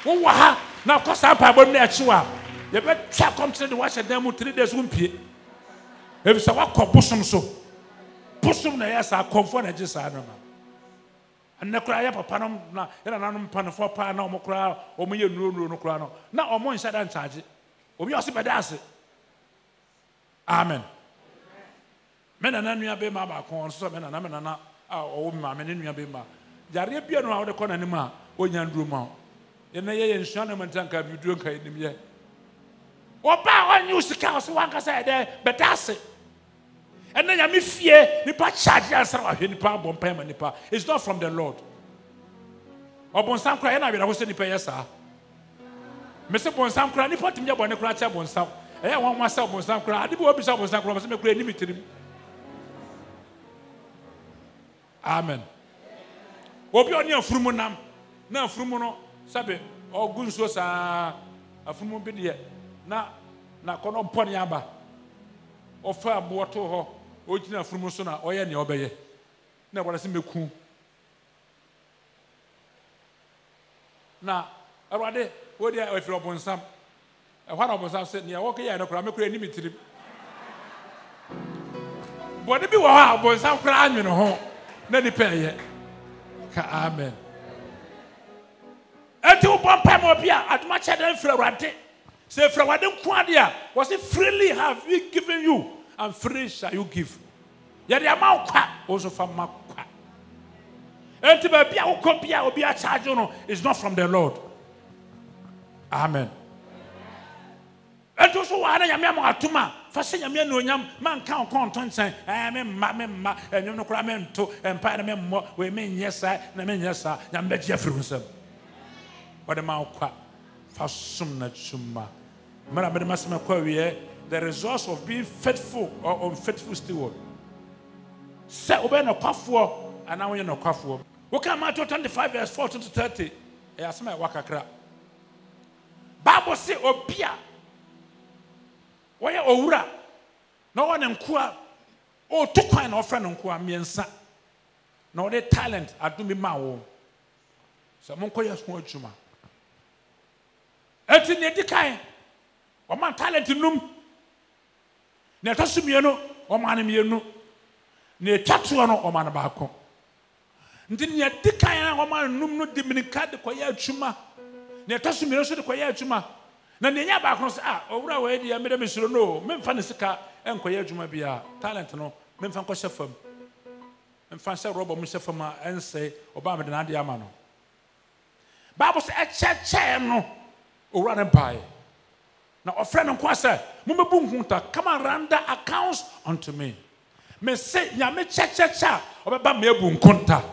Oh wow! Now, cause I'm probably a chua. You better check come to the watch and them 3 days won't pay. If it's a walk of bosom so, bosom na yes, I comfort and just I and the cry up upon na and pan for pan no cry or me no cry no. Now or more inside and charge it. Or we also badase. Amen. Men and none be my back on so men and amena or my men in your bema. Jaribia no out the corner anima or yan druma. In the year in Shannon Tanka, you drink in him yet. What power news to counsel one can say there, but that's it. And then I fear the charge answer bomb payment. It's not from the Lord. Or Bonsam cry, and I was any pay, sir. Mr. Bonsam cry, you put him up on the crash of Bonsam. I want myself Bonsam cry. I didn't want myself Bonsam cry, but I'm limited him. Amen. Obi on your frumunam, now frumuno, sabe, or gunsos a frumun bidia, na kono ponyaba, or far boato. Ojina frumoso na oye ne obeye na wala se meku na awade wo dia efro bonsam e hwa na bonsam se ne wo ke ya no kra me kra ni mitiri bo de bi wo ha bonsam kra anwe no ho na ni peye ka amen enti wo bon pa mo bia aduma che den fra awade se fra awade nko ade a wo se freely have we given you and free shall you give. Yet the amount also from Makwa. And to be a will be a charge is not from the Lord. Amen. And also, I am a tuma. For saying a man can't content saying, I am and you know, Cramento and Parliament. We mean yes, sir, and I mean yes, sir. Yam Jeffrey. What a mouth for some summa. The results of being faithful or unfaithful steward. Say obey no kwafo and now you no kwafo. We come Matthew 25 verse 14 to 30. Yes, my wakakra. Bible say obia. Why owura? No one nkua. Oh, two kind of friend nkua miensa. No the talent adumi ma wo. So monko ya so adwuma. Eti ne dikan. O man talent num. Ne tosumieno o man mienu. Ne twatoa no o man baako. Ndi ne dikan o man num no de minika de koya adwuma. Ne tosumieno so de koya adwuma. Na ne nya baako no se owura we de amede mesuro no memfa ne sika enkoya adwuma bia talent no memfa nkɔ hyɛ fam. Memfa hyɛ robo mu hyɛ fam a ense oba me de na de ama no. Bible say echeche no owura ne bai. Na ofre no kwa say momebu nkunta come and render accounts unto me. Me say nyame chechecha obeba me ebu nkunta.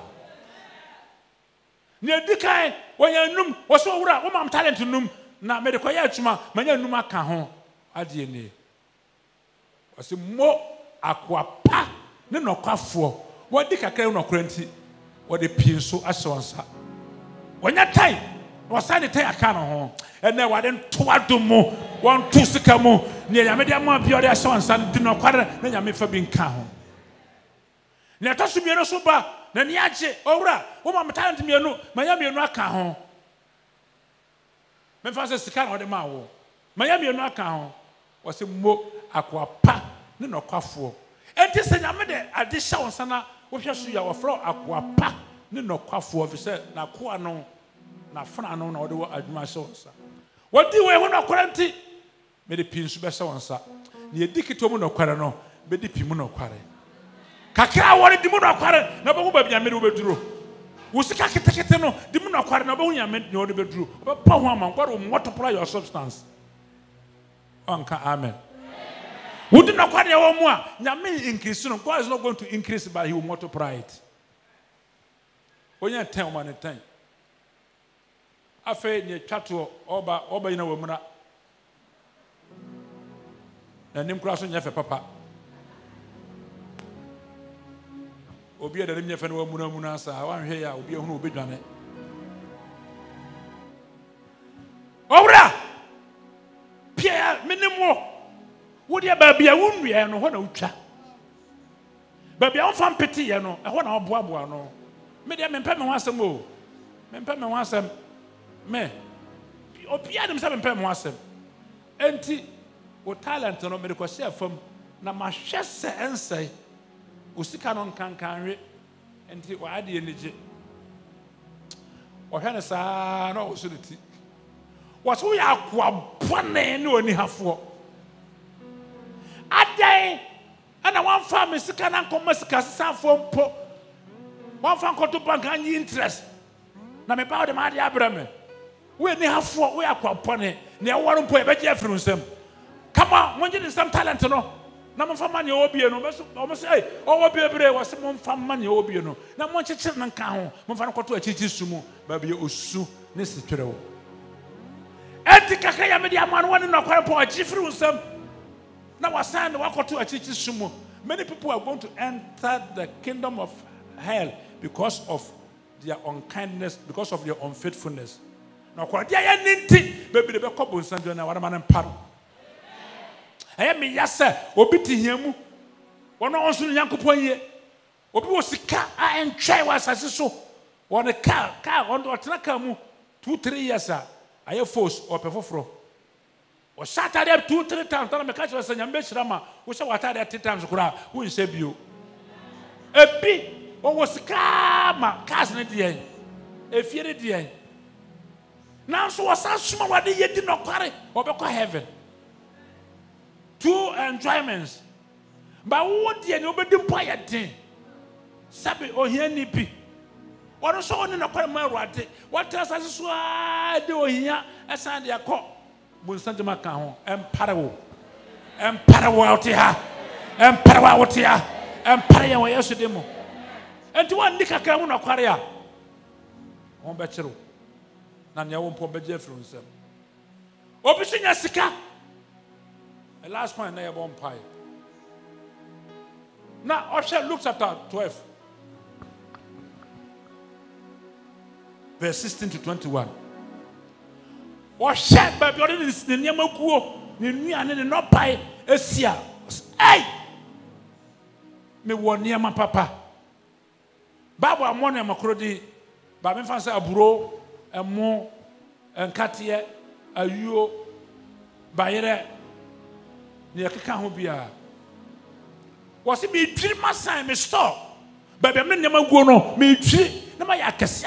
Ne dikai wonya num wo so owura wo mam talent num na me de koya atuma manya num aka ho ade ni. Wo se mo akwapa ne nokwafo wo di kakra no kranti wo de pinso ahyonsa. Wonya tai wo sa de tai aka no ho ene wa de toadomo won tu sika mu ne nyame de ama bi o de ahyonsa di nokware na nyame fa bi nka ho. Ne tosu mieno so ba na ni agye owura wo mam talent mienu manya mienu aka ho. Me fa se sika no de ma wo manya mienu aka ho wo se mo akwapa ne nokwafo enti se nyame de ade hya won sana wo hwe so ya wo fro akwapa ne nokwafo fi se na ko ano na fana ano na wo de wo adwuma hye won sa wodi we ho nokware nti me de pinsu be hye won sa ne edikito mu nokware no be di pi mu nokware kakra wo de mu nokware na bo ba bia me de wo beduro wo sika ketekete no di mu nokware na bo hu nyame ne wo de beduro wo pa ho ama kware wo multiply your substance onka amen. Who did not quite know more? Nyame increase. God is not going to increase, but He will multiply it. When you tell man a time, I feel near Chateau Oba in a woman. And name crossing your papa. Obia the name of Muna Munasa. I want here, will be who will be done it. Ora! Pierre, minimum. Would you baby a wound we are no one ucha? Baby, I'm from Petit, I know. I want our bois no. Medium and Pemmy wants some more. Pemmy wants some. Me. Opia themselves and Pemmy wants them. Empty with talent on medical share from Namashessa and say, Usikanon can carry and why the energy. Or Hannah, no, solidity. What's we are one no any half for. Aday and one family sika na nko masika sisa fompo one fan ko to bank any interest na me ba o de ma de abrame we ni hafo we akwapone na e woro mpo e be je afru nsem come on when you some talent no na mo fa mane obie no mo say o obie bre wo se mo fa mane obie no na mo chichir na nka ho mo fa ko to achichi sumu ba be osu ne sitwere wo etika ka ya me de amano woni no kware po agifru nsem. Now, many people are going to enter the kingdom of hell because of their unkindness, because of their unfaithfulness. Now, baby, the couple Sandra and what man paro. I am me, yes, sir, obiti him. One also young Kupoye. Obi was a car, I and try was as so. One a car on the Atlakamu 2-3 years, sir. I have force or perform. Or Saturday 2-3 times, I catch us and Yambeshama, which I was at 3 times, who is save you. A bit, or was a car, cousin at the end, a fear at the end. Now, so was that small what they did not carry or back heaven. 2 enjoyments. But what the nobody buy thing? Sabi or here nippy. Or also in a quarter what else I saw do here as I their call. Bunsantama Kaho, and Parawo out here, and Parawa out here, and Parawa yesterday. And to one Nika Kamun Aquaria. One bachelor. Nanya won't put Beje from himself. Obisinya Sika, The last point na yebon pai. Now Osha Luke chapter 12. Verse 16 to 21. Osha baby odi ni niam kuo ni nuane ni no pai esia. Hey! Me won niam papa. Bible amon e makrodi ba me fa say aburo emo enkate ayuo bayere ne yakeka ho bia wose me dwiri masan me store baba me nyama guo no me dwiri na ma ya kase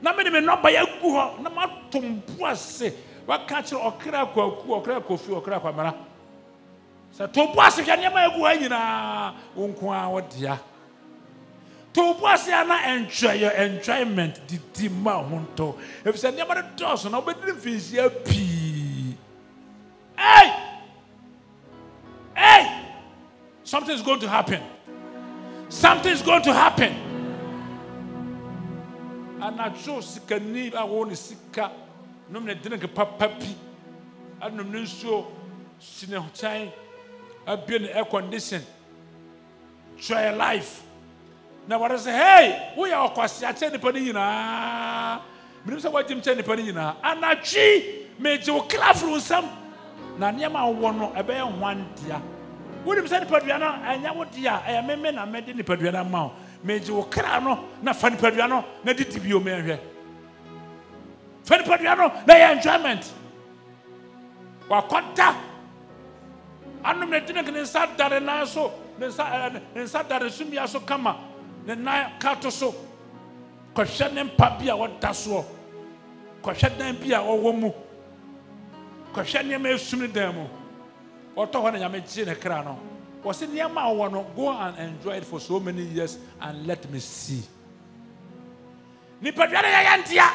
na me no ba ya gu ho na ma tombu ase waka kire okra kwaku okra kofi okra kwamara sa tombu ase hwa nyama gu ha nyina wonko a wodia tombu ase ana enjoyment didi ma honto if say nyama do dos na obedi mfinsi api hey something is going to happen. Something is going to happen. Anacho sika ni awoni sika nomne dinke papapi anomne nso sine chan abie ne air condition try life na what say hey we are kwasi ache ni pani nyina minim se wajim che ni pani nyina anachi meje o klafru nsam na niam awo no ebe ye hwandia wonim se ni padua na anya wodia e meme na mede ni padua na ma meje wo kra no na fa ni padua no na didi bi o menhwe fa ni padua no na ye enjoyment wa kwata anu me dine ke nsa dare na so nsa dare sumi aso kama ne na kato so kohwe ne mpa bia woda so kohwe dan bia wo mu kohwe ne me sumi dan mu oto ho na nyame ji ne kra no wo se niam awo no go and enjoy it for so many years and let me see ni padua ya yantia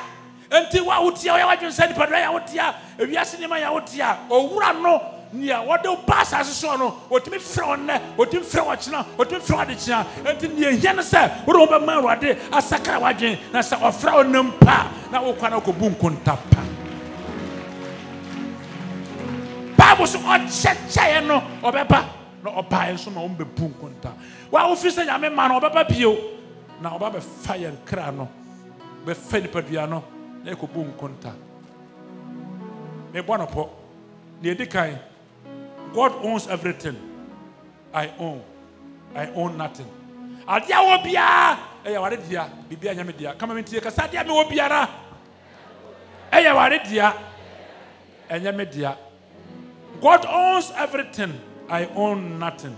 enti wa utia wa wadwen se ni padua ya utia ewiase ni ma ya utia owura no nia wode pass aseso no otimi frɛ ne otimi frɛ wachina otimi frɛ ade chia enti ne hia ne se wo be ma awade asakara wadwen na se ofrɛ onampa na wo kwa na ko bu nkontapa Bible so ocheche no obeba no oba enso ma ombe bu nkonta wa ofisa nyame ma no obeba bio na oba be fire kra no be fa ni padua no na ko bu nkonta me bono po ne edikai God owns everything. I own nothing. Adia wo bia eya ware dia bibia nyame dia kama mentie kasa dia me wo biara eya ware dia enyame dia. God owns everything. I own nothing.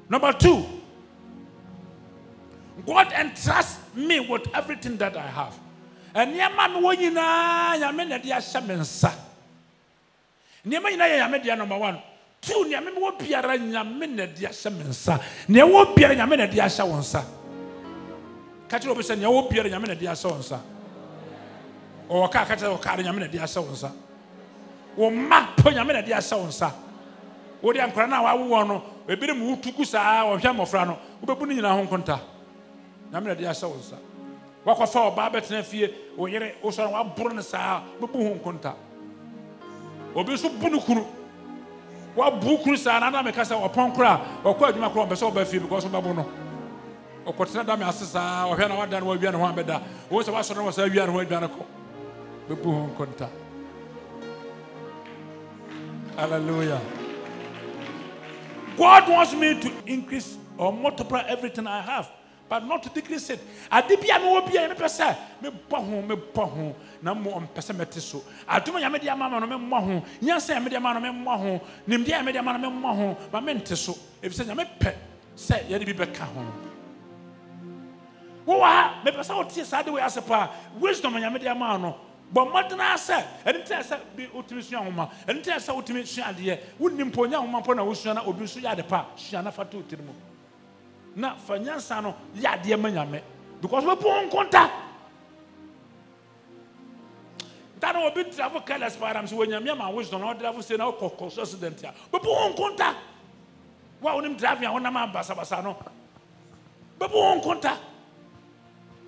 Number 2, God entrusts me with everything that I have. And nyama me wo nyina nyame na dia hye me nsa. Nyama nyina ya nyame dia number 1. 2 nyame me wo biara nyame na dia hye me nsa. Ne wo biara nyame na dia hye wo nsa. Ka kire obese ne wo biara nyame na dia hye wo nsa. O ka kire o ka nyame na dia hye wo nsa. Wo ma po nyame na dia hye wo nsa. Wo dia nkora na wa wo no ebire mu utuku saa wo hwe mofra no wo bebu ni nyina ho nkonta. Nyame na dia hye wo nsa. Wakwafa oba betena fie wo yere wo so wa boro ne saa bebu ho nkonta. Obi so bunu kuru wa bu kuru saa na me kasa opon kura okwa adwuma kura be so oba fie because oba bu no okotena da me asesa ohwe na wada na wa wia ne ho abeda wo so wa so na wo sa wia ne ho adwa ne ko bebu ho nkonta. Hallelujah. God wants me to increase or multiply everything I have, but not to decrease it. Adibia me obia me pese me boho na mo pese metiso. Aduma ya me dia mama no me moho. Nyansa ya me dia mama no me moho. Nimdia ya me dia mama no me moho. Ba me nteso. If say ya me pe say ya de bi beka ho. Wo wa me pese o tie sa de we asepa. Wisdom ya me dia mama no. But madna say anything say bi otimi sua homa. Anything say otimi sua de. Wonnim ponya homa po na wo sua na obi so ya de pa. Sua na fatu otirimu. Na fanyansa no ya de manyame because we pon konta that will be travel careless for am so when nyame ma wisdom no travel say na kokos accident ya we pon konta wa onim drive ya wona ma basa no we pon konta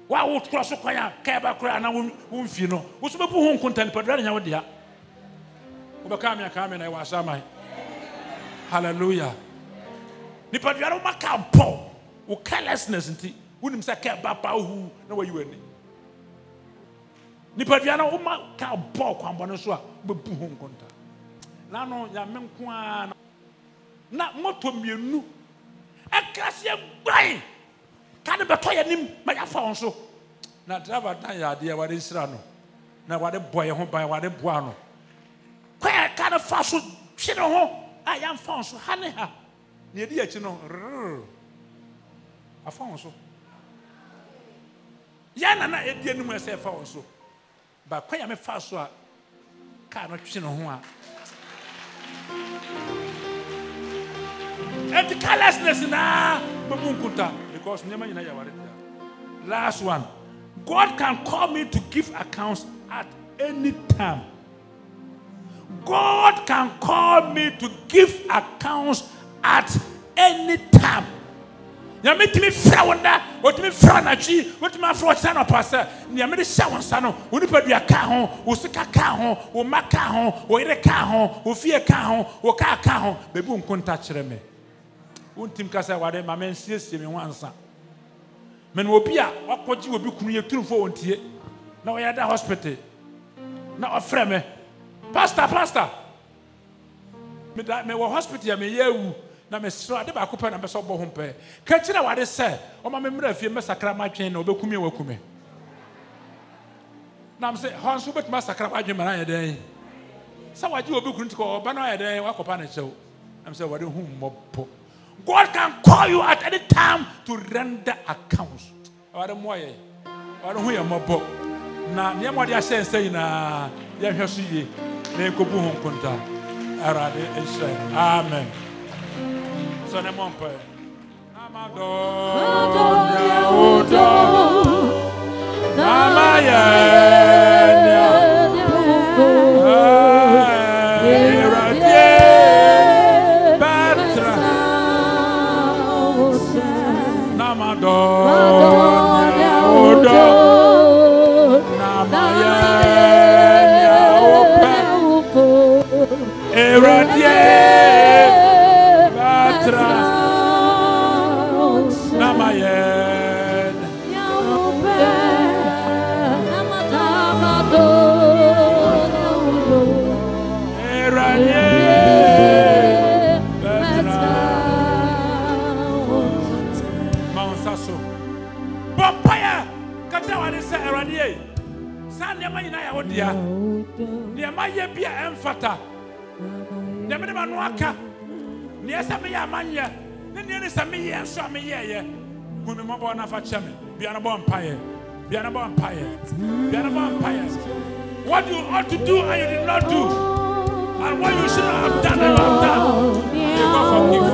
wa wo cross kwanya ka ba kra na wo mfi no wo so be pon konta ni padra nya wo dia Obakami akame na wasama. Hallelujah. Nipa biara maka bo. O carelessness nti. Wonim say ka baba hu na wa you ani. Nipa biara o maka bo kwambo no so a bebu ho nkonta. Na no ya menko a na moto mienu. Akrase gban. Kan beto ya nim ma ya fa on so. Na driver dan ya de wade nsira no. Na wade boy ho ban wade boa no. Kwa kan fa so hwe no ho. I am found so honey ha. Near the you know. I found so. Yana na Edia no myself found so. But when I am fast so cannot chin on. And the carelessness na babunkuta because never you know. Last one. God can call me to give accounts at any time. God can call me to give accounts at any time. You make me frown, what me frown at you, what my frown son of pastor, near me sound son, who put your car, who sick a car, who make car, who eat a car, who fear car, who car, baby won't touch me. Won't think I said, what my man sees me once. Men will be what you will be created through for one tear. Now I had a hospital. Now a friend. Pastor. Me wo hospital me yewu na me sro ade ba kopa na be so bo hompe. Ka kire wade se o ma me mra fie me sakra ma twen na obekumi wakume. Na me se ho so bet ma sakra ba dwen ma na yeden. Sa waje obekuru ntiko oba na yeden wa kopa na chew. Na me se wade hu mmopo. God can call you at any time to render accounts. Wade moye. Wade hu ye mmopo. Na ne mo de a sense na ye hwe so ye. Nenkobu hon konta arade ense amen so ne mon pe amado odo namaya erade batra namado odo namaya Eradie Batra Namayen Eradie Batra Mansaso Bompaya Kata wani se Eradie San yama yina ya wodia Yama ye bia emfata Nemene manuaka ne esa me ya manye ne ne se me ye so me ye hu me mabo na fa chame bia na bo mpaye what you ought to do and you did not do and what you should have done and have done you go forgive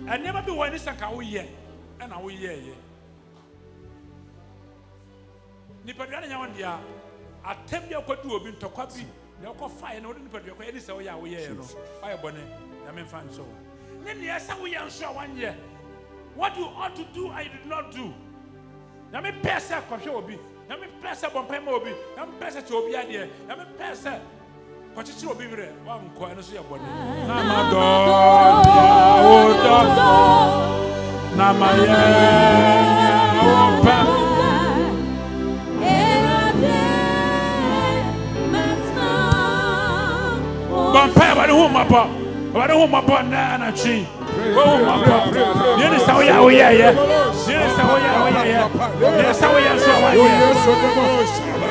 I never be one is a cow yet, and I will hear ye. Nipadana on dia, attempt your could do a bit to copy, no fire, no nipper, any so ya we hear, fire bonnet, I mean, fan so. Then yes, we answer 1 year. What you ought to do, I did not do. Now me pass a coffee, now me pass a bomb mobi, now me pass a to be idea, now me pass a what you will be there. One coin is your body. Namado, Namaya, Bumpire, I don't know my partner and a tree. Oh, my God. Yes, how ya, yes, how ya, yes, how ya,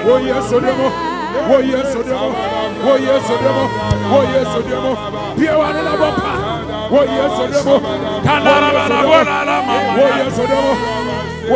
oh, yes, so demo. Oh yes, oh demo. Oh yes, oh demo. Oh yes, oh demo. Pia wana la bopa. Oh yes, oh demo. Kanara bana bona la mama. Oh yes, oh demo. Oh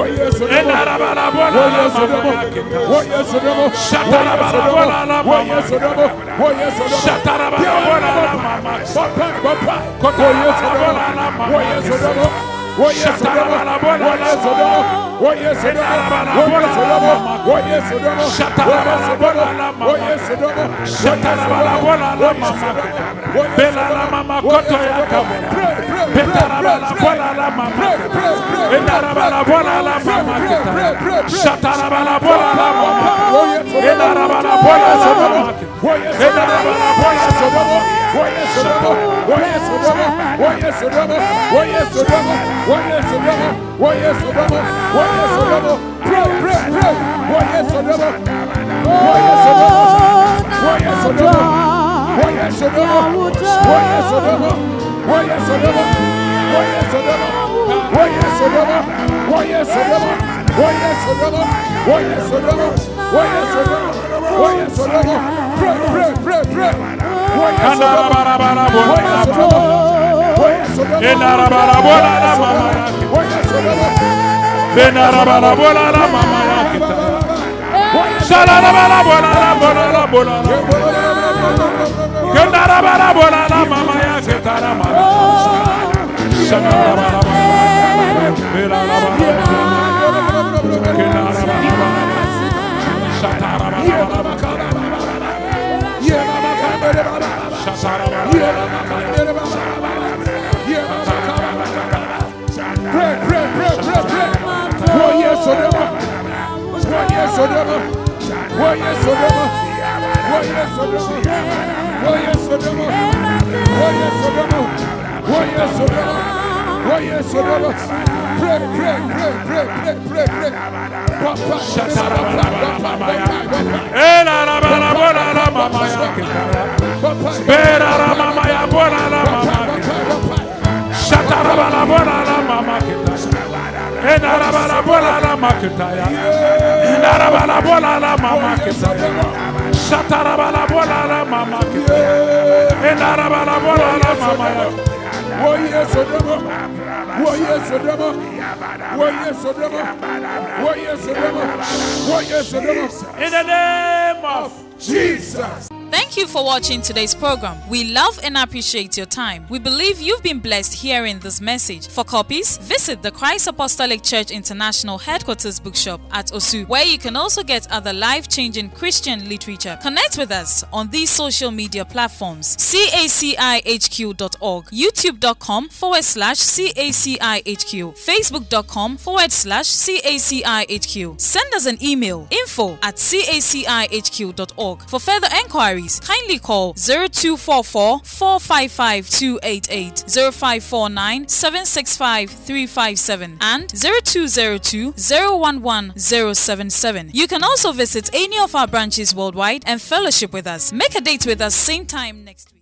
In the name of Jesus. Thank you for watching today's program. We love and appreciate your time. We believe you've been blessed hearing this message. For copies, visit the Christ Apostolic Church International Headquarters Bookshop at Osu, where you can also get other life-changing Christian literature. Connect with us on these social media platforms: cacihq.org, youtube.com/cacihq, facebook.com/cacihq. Send us an email, info@cacihq.org. For further enquiries, kindly call 0244 455 288, 0549 765 357, and 0202 011 077. You can also visit any of our branches worldwide and fellowship with us. Make a date with us same time next week.